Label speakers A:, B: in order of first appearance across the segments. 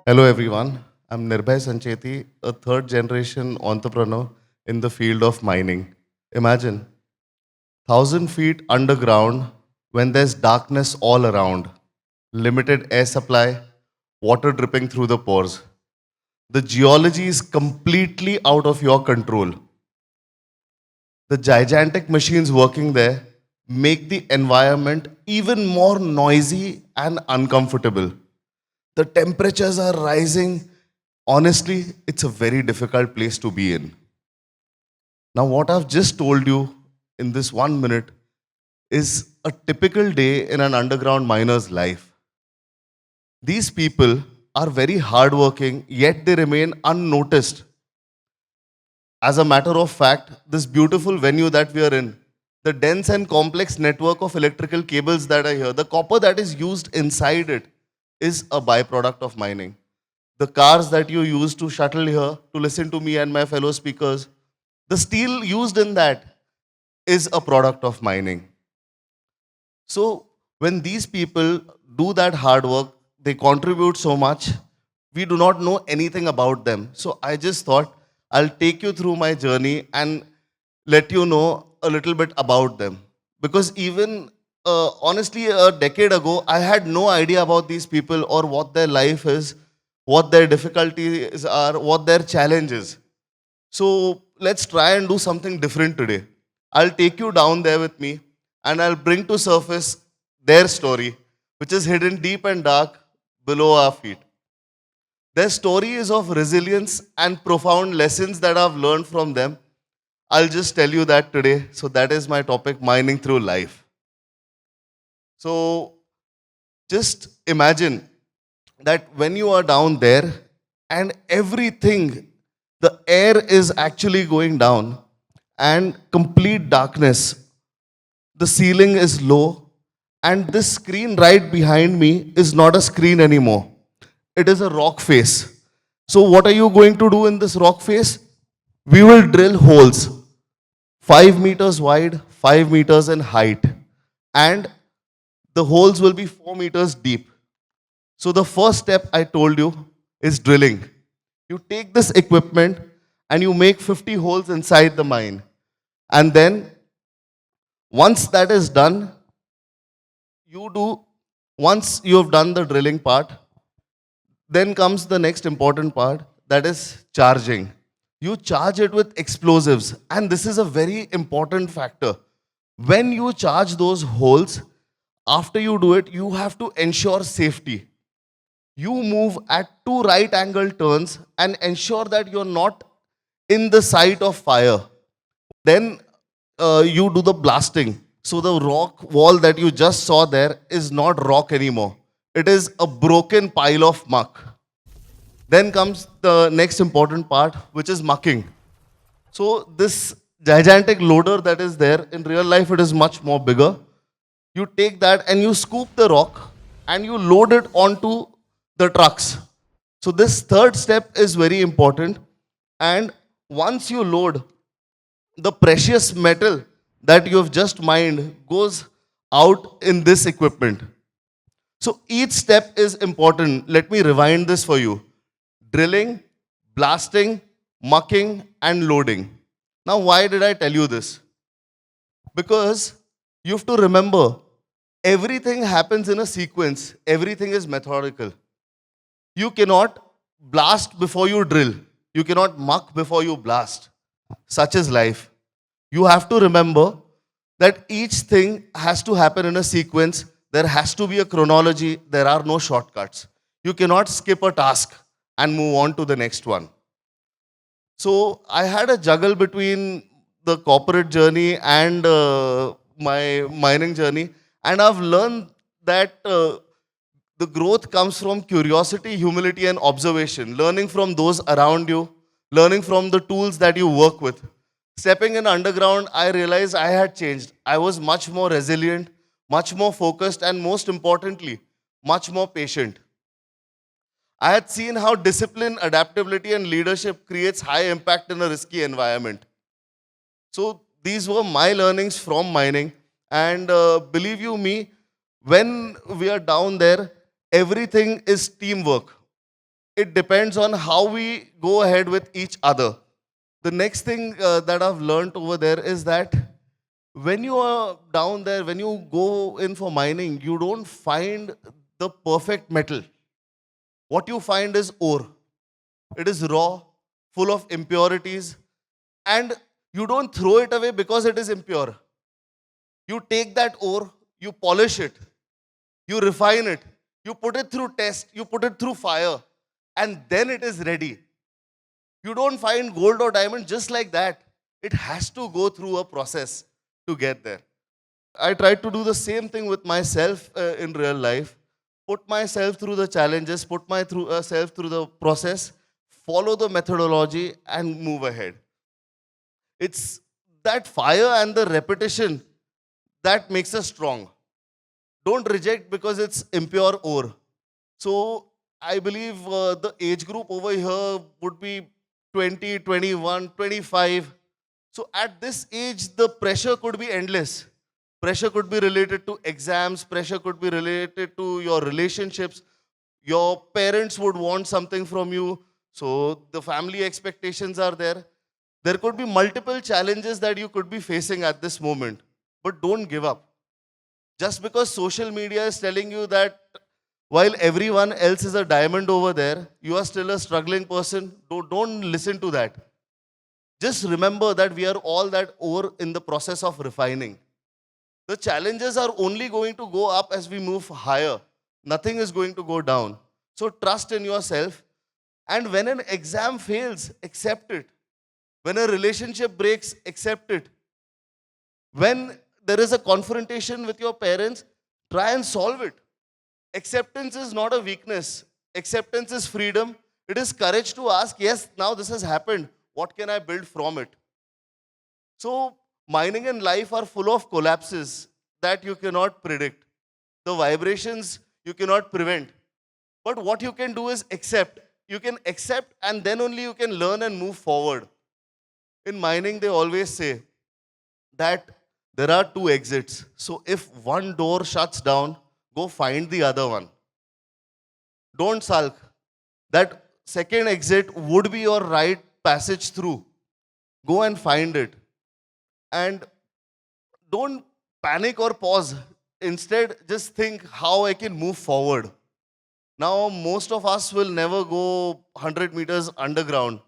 A: Hello everyone, I'm Nirbhay Sancheti, a third generation entrepreneur in the field of mining. Imagine 1,000 feet underground when there's darkness all around, limited air supply, water dripping through the pores. The geology is completely out of your control. The gigantic machines working there make the environment even more noisy and uncomfortable. The temperatures are rising. Honestly, it's a very difficult place to be in. Now, what I've just told you in this 1 minute is a typical day in an underground miner's life. These people are very hardworking, yet they remain unnoticed. As a matter of fact, this beautiful venue that we are in, the dense and complex network of electrical cables that are here, the copper that is used inside it is a byproduct of mining. The cars that you use to shuttle here to listen to me and my fellow speakers, the steel used in that is a product of mining. So when these people do that hard work, they contribute so much, we do not know anything about them. So I just thought I'll take you through my journey and let you know a little bit about them. Because even honestly, a decade ago, I had no idea about these people or what their life is, what their difficulties are, what their challenges. So let's try and do something different today. I'll take you down there with me and I'll bring to surface their story, which is hidden deep and dark below our feet. Their story is of resilience and profound lessons that I've learned from them. I'll just tell you that today. So that is my topic, mining through life. So just imagine that when you are down there and everything, the air is actually going down and complete darkness, the ceiling is low, and this screen right behind me is not a screen anymore. It is a rock face. So, what are you going to do in this rock face? We will drill holes 5 meters wide, 5 meters in height, and the holes will be 4 meters deep. So, the first step I told you is drilling. You take this equipment and you make 50 holes inside the mine. And then, once that is done, you do, once you have done the drilling part, then comes the next important part, that is charging. You charge it with explosives, and this is a very important factor. When you charge those holes, after you do it, you have to ensure safety. You move at two right angle turns and ensure that you're not in the sight of fire. Then you do the blasting. So the rock wall that you just saw there is not rock anymore. It is a broken pile of muck. Then comes the next important part, which is mucking. So this gigantic loader that is there, in real life it is much more bigger. You take that and you scoop the rock and you load it onto the trucks. So this third step is very important. And once you load, the precious metal that you have just mined goes out in this equipment. So each step is important. Let me rewind this for you: drilling, blasting, mucking, and loading. Now, why did I tell you this? Because you have to remember everything happens in a sequence, everything is methodical. You cannot blast before you drill, you cannot muck before you blast. Such is life. You have to remember that each thing has to happen in a sequence. There has to be a chronology. There are no shortcuts. You cannot skip a task and move on to the next one. So I had a juggle between the corporate journey and my mining journey, and I've learned that the growth comes from curiosity, humility, and observation. Learning from those around you, learning from the tools that you work with. Stepping in underground, I realized I had changed. I was much more resilient, much more focused, and most importantly, much more patient. I had seen how discipline, adaptability, and leadership creates high impact in a risky environment. So these were my learnings from mining. And believe you me, when we are down there, everything is teamwork. it depends on how we go ahead with each other. The next thing that I've learned over there is that when you are down there, when you go in for mining, you don't find the perfect metal. What you find is ore. It is raw, full of impurities, and you don't throw it away because it is impure. You take that ore, you polish it, you refine it, you put it through test, you put it through fire, and then it is ready. You don't find gold or diamond just like that. It has to go through a process to get there. I try to do the same thing with myself in real life. Put myself through the challenges, put myself through the process, follow the methodology, and move ahead. It's that fire and the repetition that makes us strong. Don't reject because it's impure ore. So I believe the age group over here would be 20, 21, 25. So at this age, the pressure could be endless. Pressure could be related to exams, pressure could be related to your relationships. Your parents would want something from you, so the family expectations are there. There could be multiple challenges that you could be facing at this moment, but don't give up. Just because social media is telling you that while everyone else is a diamond over there, you are still a struggling person, don't listen to that. Just remember that we are all that ore in the process of refining. The challenges are only going to go up as we move higher. Nothing is going to go down. So trust in yourself. And when an exam fails, accept it. When a relationship breaks, accept it. When there is a confrontation with your parents, try and solve it. Acceptance is not a weakness. Acceptance is freedom. It is courage to ask, yes, now this has happened. What can I build from it? So, mining and life are full of collapses that you cannot predict. The vibrations you cannot prevent. But what you can do is accept. You can accept and then only you can learn and move forward. In mining, they always say that there are two exits. So if one door shuts down, go find the other one. Don't sulk. That second exit would be your right passage through. Go and find it. And don't panic or pause. Instead, just think how I can move forward. Now, most of us will never go 100 meters underground,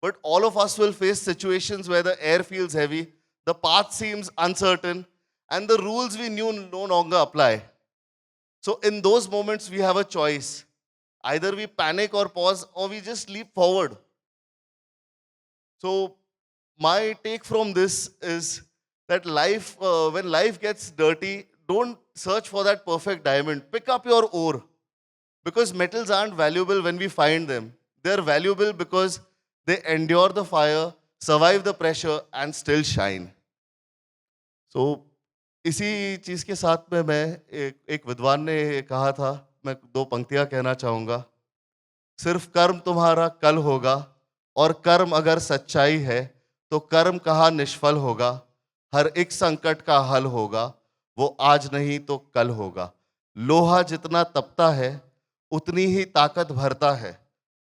A: but all of us will face situations where the air feels heavy, the path seems uncertain, and the rules we knew no longer apply. So, in those moments, we have a choice. Either we panic or pause, or we just leap forward. So, my take from this is that when life gets dirty, don't search for that perfect diamond. Pick up your ore. Because metals aren't valuable when we find them. They're valuable because they endure the fire, survive the pressure, and still shine. So, इसी चीज के साथ में मैं एक विद्वान ने कहा था, मैं दो पंक्तियां कहना चाहूंगा. सिर्फ कर्म तुम्हारा कल होगा, और कर्म अगर सच्चाई है तो कर्म कहाँ निष्फल होगा. हर एक संकट का हल होगा, वो आज नहीं तो कल होगा. लोहा जितना तपता है उतनी ही ताकत भरता है.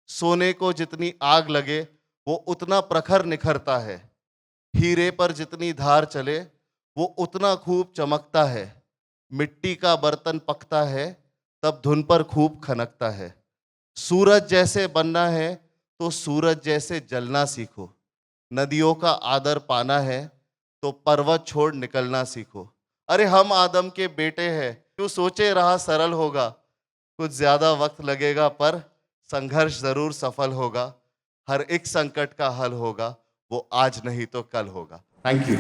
A: सोने को जितनी आग लगे वो उतना प्रखर निखरता है. हीरे पर जितनी धार चले वो उतना खूब चमकता है. मिट्टी का बर्तन पकता है तब धुन पर खूब खनकता है. सूरज जैसे बनना है तो सूरज जैसे जलना सीखो. नदियों का आदर पाना है तो पर्वत छोड़ निकलना सीखो. अरे हम आदम के बेटे हैं, क्यों सोचे रहा सरल होगा. कुछ ज्यादा वक्त लगेगा पर संघर्ष जरूर सफल होगा. हर एक संकट का हल होगा, वो आज नहीं तो कल होगा. Thank you.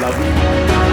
B: Love you.